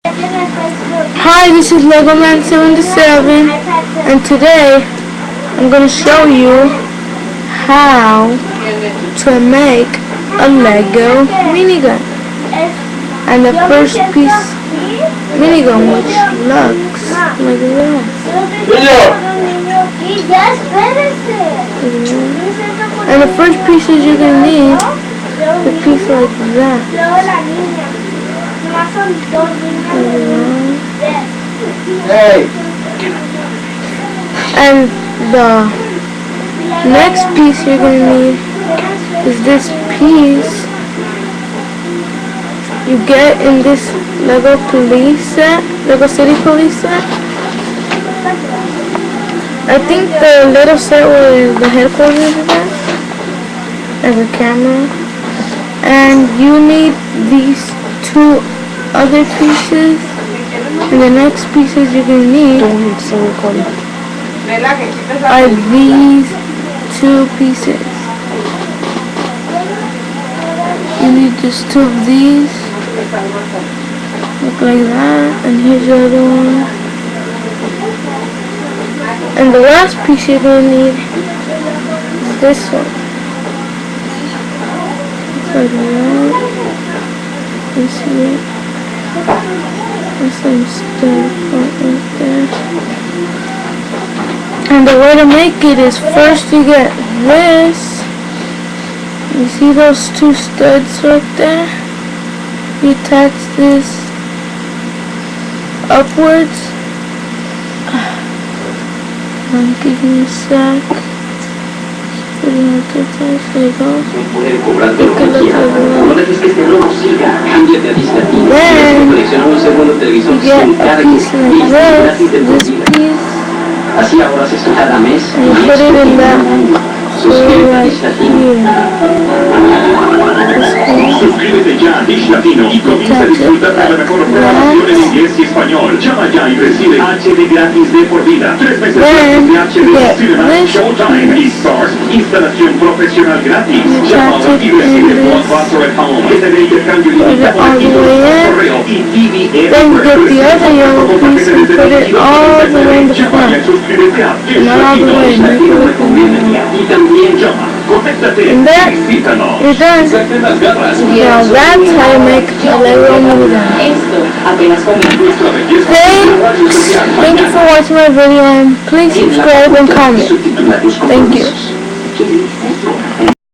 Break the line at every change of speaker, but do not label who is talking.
Hi, this is LegoMan77, and today I'm going to show you how to make a Lego minigun. And the first piece minigun, which looks like this. And the first pieces you're going to need a piece like that. And the next piece you're going to need is this piece you get in this Lego police set, Lego City police set. I think the little set where the headquarters is at, as a camera. And you need these two other pieces, and the next pieces you're going to need are these two pieces. You need just two of these, look like that, and here's the other one. And the last piece you're going to need is this one. It's like that. You see it? There's some stuff right there. And the way to make it is first you get this. You see those two studs right there? You attach this upwards. Give me a sec. There you go. Then you get a piece like this piece, and you put it in that hole right here.
Suscríbete ya a Dish Latino y comienza a disfrutar de la mejor programación en inglés y español. Llama ya y recibe HD gratis de por vida. 3 meses gratis de HD Cinema, Showtime y Stars. Instalación profesional gratis. Llama y recibe Blockbuster at Home. Este intercambio limitado de correo y TV
Then get the other yellow piece and put it all the way in the front. Not all the way, make it look and that, you're done. Now that's how you make a Lego minigun. Thank you for watching my video, and please subscribe and comment. Thank you.